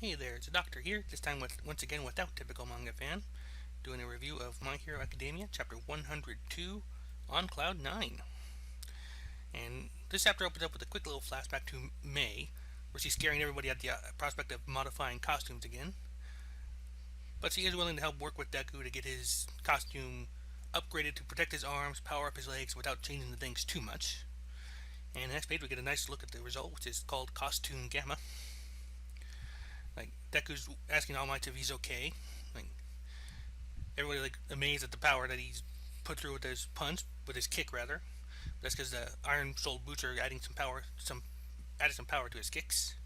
Hey there, it's Zeidoktor here, this time once again without typical manga fan, doing a review of My Hero Academia, chapter 102, On Cloud 9. And this chapter opens up with a quick little flashback to May, where she's scaring everybody at the prospect of modifying costumes again. But she is willing to help work with Deku to get his costume upgraded to protect his arms, power up his legs without changing the things too much. And the next page we get a nice look at the result, which is called Costume Gamma. Like, Deku's asking All Might if he's okay. Like, everybody amazed at the power that he's put through with his punch, with his kick rather. That's because the iron-soled boots are adding some power to his kicks.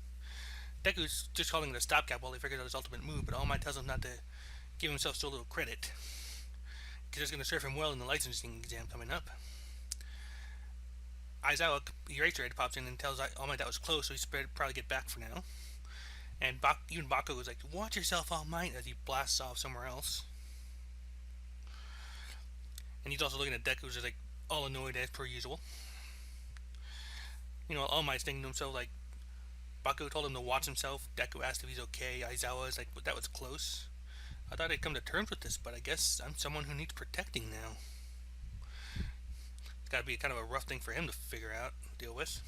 Deku's just calling it a stopgap while he figures out his ultimate move, but All Might tells him not to give himself so little credit, because it's going to serve him well in the licensing exam coming up. Aizawa Eraserhead pops in and tells All Might that was close, so he's probably get back for now. And even Bakugo was like, "Watch yourself, All Might," as he blasts off somewhere else. And he's also looking at Deku, just like all annoyed as per usual. You know, All Might's thinking to himself, like, Bakugo told him to watch himself. Deku asked if he's okay. Aizawa is like, "But that was close. I thought I'd come to terms with this, but I guess I'm someone who needs protecting now." It's got to be kind of a rough thing for him to deal with.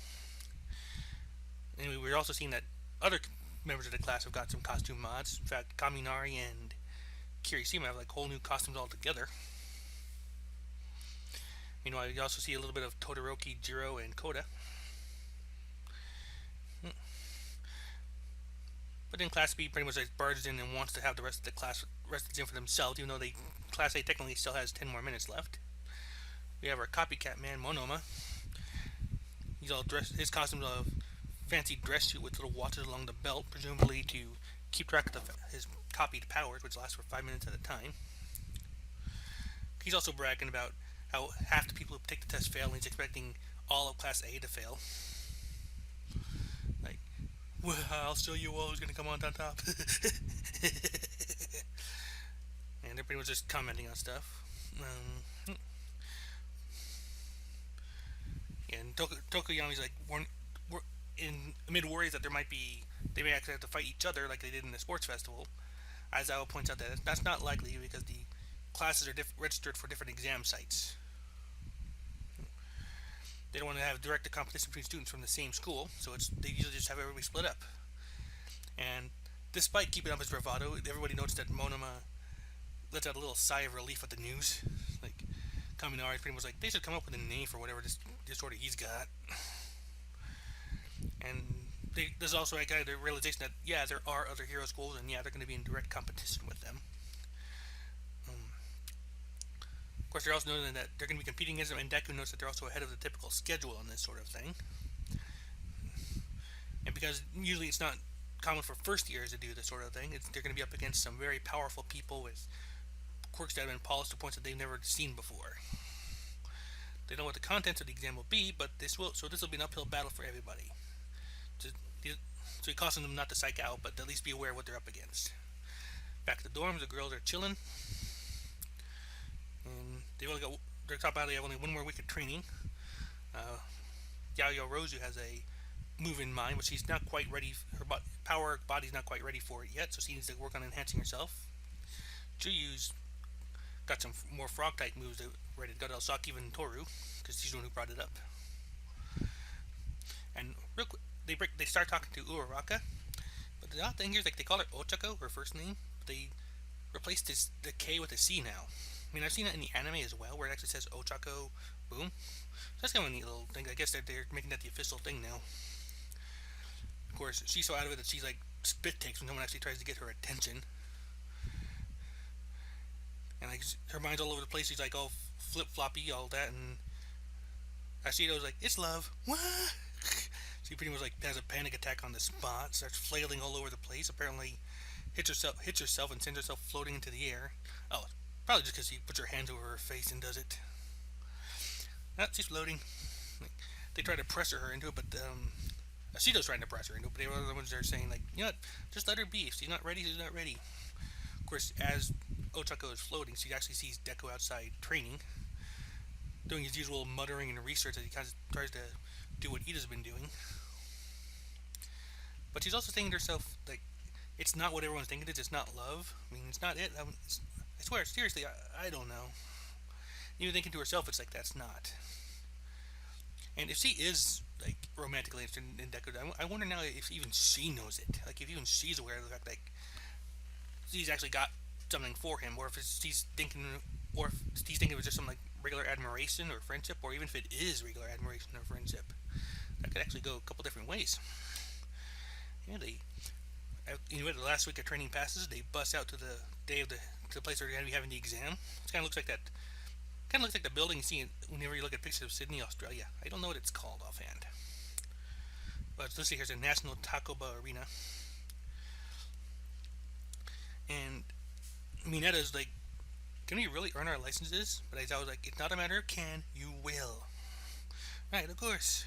Anyway, we're also seeing that other members of the class have got some costume mods. In fact, Kaminari and Kirishima have like whole new costumes altogether. Meanwhile, you also see a little bit of Todoroki, Jiro, and Koda. But then Class B pretty much like barges in and wants to have the rest of the exam for themselves, even though Class A technically still has 10 more minutes left. We have our copycat man, Monoma. He's all dressed, his costume's a fancy dress suit with little watches along the belt, presumably to keep track of his copied powers, which last for 5 minutes at a time. He's also bragging about how half the people who take the test fail, and he's expecting all of Class A to fail. Like, well, I'll show you all who's going to come on top. And they're pretty much just commenting on stuff. And Tokoyami's like, amid worries that they may actually have to fight each other like they did in the sports festival. Aizawa points out that that's not likely because the classes are registered for different exam sites. They don't want to have direct competition between students from the same school, so they usually just have everybody split up. And despite keeping up his bravado, everybody noticed that Monoma lets out a little sigh of relief at the news. Like, Kaminari is pretty much like, they should come up with a name for whatever disorder he's got. And there's also kind of the realization that, yeah, there are other hero schools, and yeah, they're going to be in direct competition with them. Of course, they're also noting that they're going to be competing against them, and Deku notes that they're also ahead of the typical schedule on this sort of thing. And because usually it's not common for first years to do this sort of thing, they're going to be up against some very powerful people with quirks that have been polished to points that they've never seen before. They know what the contents of the exam will be, but this will be an uphill battle for everybody. So he cautions them not to psych out, but at least be aware of what they're up against. Back at the dorms, the girls are chilling, and they're top out. They have only one more week of training. Yaoyo Rozu has a move in mind, but she's not quite ready. Her body's not quite ready for it yet, so she needs to work on enhancing herself. Juyu's got some more frog-type moves ready to go. They'll shock even Toru, because she's the one who brought it up. And real quick, they start talking to Uraraka, but the odd thing here is like they call her Ochako, her first name, but they replaced the K with a C now. I mean, I've seen it in the anime as well, where it actually says Ochako, boom. So that's kind of a neat little thing. I guess they're making that the official thing now. Of course, she's so out of it that she's like spit takes when someone actually tries to get her attention. And like her mind's all over the place. She's like all flip-floppy, all that, and Ashido's like, "It's love." What? She pretty much like has a panic attack on the spot, starts flailing all over the place. Apparently, hits herself and sends herself floating into the air. Oh, probably just because she puts her hands over her face and does it. She's floating. They try to pressure her into it, but Ashido's trying to press her into it. But they were the ones that are saying like, you know what, just let her be. If she's not ready, she's not ready. Of course, as Ochako is floating, she actually sees Deku outside training, doing his usual muttering and research as he kind of tries to do what Ida's been doing. But she's also thinking to herself, like, it's not what everyone's thinking it is. It's not love. I mean, it's not it. I swear, seriously, I don't know. Even thinking to herself, it's like that's not. And if she is like romantically interested in Deckard, I wonder now if even she knows it. Like if even she's aware of the fact that like, she's actually got something for him, or if she's thinking, or if he's thinking it was just some like regular admiration or friendship, or even if it is regular admiration or friendship, that could actually go a couple different ways. Yeah, the last week of training passes, they bust out to the day of the place where they're going to be having the exam. It kind of looks like that. Kind of looks like the building you see whenever you look at pictures of Sydney, Australia. I don't know what it's called offhand, but let's see. Here's the National Tacoba Arena, and Minetta's like, "Can we really earn our licenses?" But I was like, "It's not a matter of can, you will." Right, of course.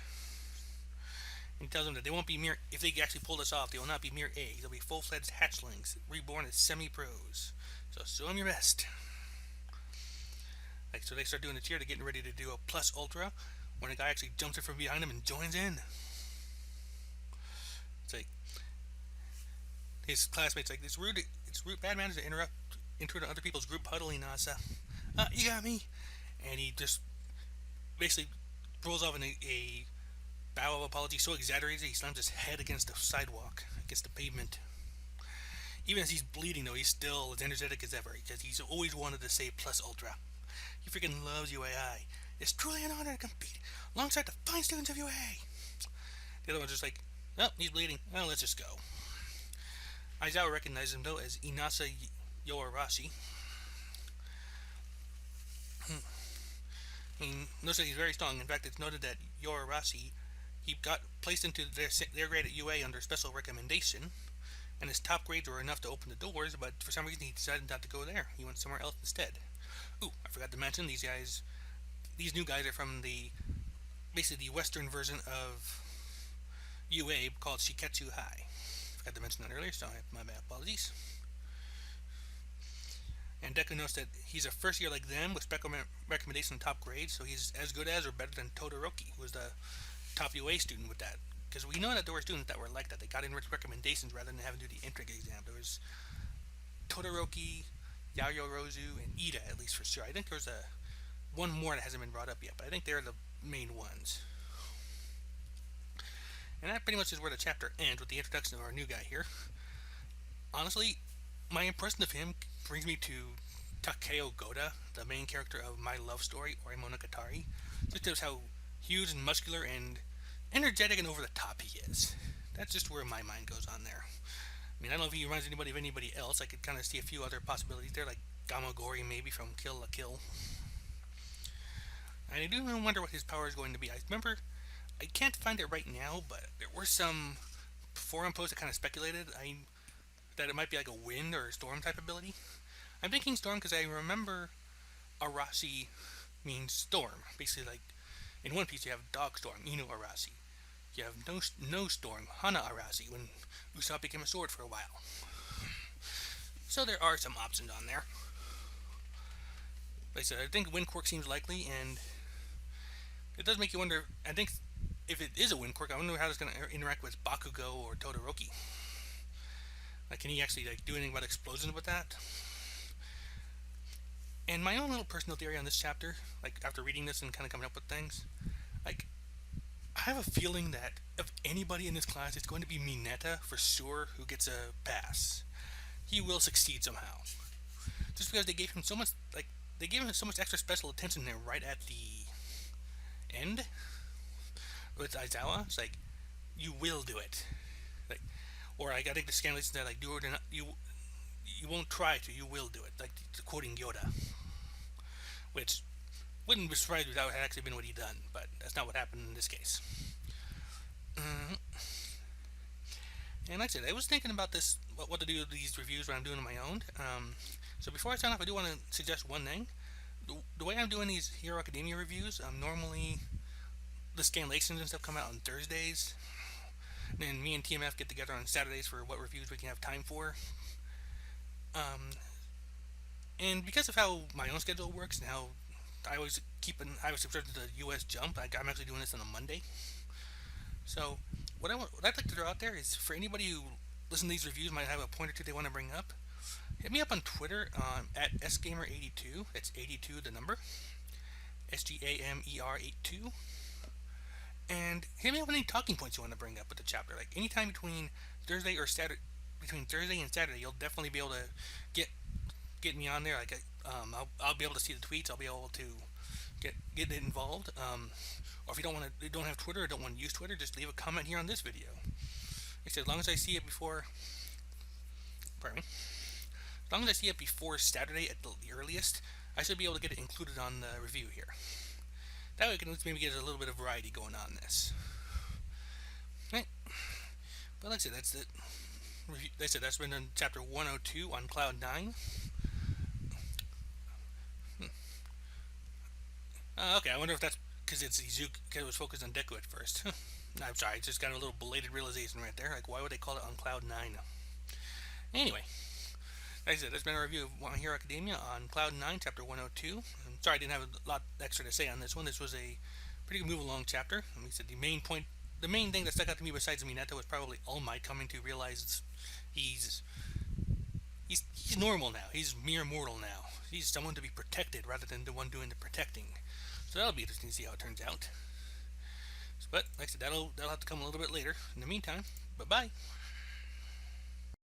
And he tells them that they won't be mere. If they actually pull this off, they will not be mere eggs. They'll be full-fledged hatchlings, reborn as semi-pros. So show them your best. Like, so they start doing the cheer. They're getting ready to do a plus ultra, when a guy actually jumps in from behind them and joins in. It's like his classmates like it's rude bad manners to intrude on other people's group huddling. Nasa, you got me. And he just basically rolls off in a bow of apology so exaggerated he slams his head against the sidewalk, against the pavement. Even as he's bleeding, though, he's still as energetic as ever because he's always wanted to say plus ultra. He freaking loves UAI. It's truly an honor to compete alongside the fine students of UAI. The other one's just like, oh, he's bleeding. Well, let's just go. Aizawa recognizes him, though, as Inasa Yoarashi. He knows that he's very strong. In fact, it's noted that Yoarashi, he got placed into their grade at UA under special recommendation, and his top grades were enough to open the doors, but for some reason he decided not to go there. He went somewhere else instead. Ooh, I forgot to mention, these new guys are from basically the western version of UA called Shiketsu High. Forgot to mention that earlier, so my apologies. And Deku notes that he's a first year like them with special recommendation and top grades, so he's as good as or better than Todoroki, who was the top UA student with that. Because we know that there were students that were like that. They got in with recommendations rather than having to do the entrance exam. There was Todoroki, Yayo Rozu, and Ida, at least for sure. I think there's one more that hasn't been brought up yet, but I think they're the main ones. And that pretty much is where the chapter ends, with the introduction of our new guy here. Honestly, my impression of him brings me to Takeo Goda, the main character of My Love Story, or Monogatari. Just shows how huge and muscular and energetic and over the top he is. That's just where my mind goes on there. I mean, I don't know if he reminds anybody of anybody else. I could kind of see a few other possibilities there, like Gamagori maybe from Kill la Kill. And I do wonder what his power is going to be. I can't find it right now, but there were some forum posts that kind of speculated that it might be like a wind or a storm type ability. I'm thinking storm because I remember Arashi means storm. Basically, like in One Piece, you have Dog Storm, Inu Arashi. You have no storm, Hana Arashi, when Usopp became a sword for a while. So there are some options on there. Like I said, I think wind quirk seems likely, and it does make you wonder. I think if it is a wind quirk, I wonder how it's going to interact with Bakugo or Todoroki. Like, can he actually do anything about explosions with that? And my own little personal theory on this chapter, like after reading this and kind of coming up with things, like I have a feeling that of anybody in this class, it's going to be Mineta for sure who gets a pass. He will succeed somehow, just because they gave him so much, extra special attention there right at the end with Aizawa. It's like, you will do it. Like, or I think the scanlations there, like, do it or not, you won't try to, you will do it. Like, quoting Yoda. Which wouldn't be surprised if that had actually been what he'd done, but that's not what happened in this case. And like I said, I was thinking about this, what to do with these reviews when I'm doing on my own. So before I sign off, I do want to suggest one thing. The way I'm doing these Hero Academia reviews, normally the scanlations and stuff come out on Thursdays. And then me and TMF get together on Saturdays for what reviews we can have time for. And because of how my own schedule works and how I was subscribed to the US Jump, I'm actually doing this on a Monday. So what I'd like to throw out there is for anybody who listen to these reviews might have a point or two they want to bring up, hit me up on Twitter at sgamer82. That's 82 the number. SGAMER82. And hit me up with any talking points you want to bring up with the chapter. Like anytime between Thursday or Saturday, between Thursday and Saturday, you'll definitely be able to get me on there. Like I'll be able to see the tweets. I'll be able to get involved. Or if you don't have Twitter or don't want to use Twitter, just leave a comment here on this video. Like I said, as long as I see it before, pardon me, as long as I see it before Saturday at the earliest, I should be able to get it included on the review here. That way we can maybe get a little bit of variety going on in this. Right. But like I said, that's it. Like I said, that's been in chapter 102 on Cloud 9. Okay, I wonder if that's because it's Izuku, because it was focused on Deku at first. I'm sorry, it's just got a little belated realization right there. Like, why would they call it on Cloud 9? Anyway, like I said, that's been a review of My Hero Academia on Cloud 9, chapter 102. I'm sorry I didn't have a lot extra to say on this one. This was a pretty good move-along chapter. Like I said, the main thing that stuck out to me besides Minato was probably All Might coming to realize he's normal now. He's mere mortal now. He's someone to be protected rather than the one doing the protecting. So that'll be interesting to see how it turns out. But like I said, that'll have to come a little bit later. In the meantime, bye-bye.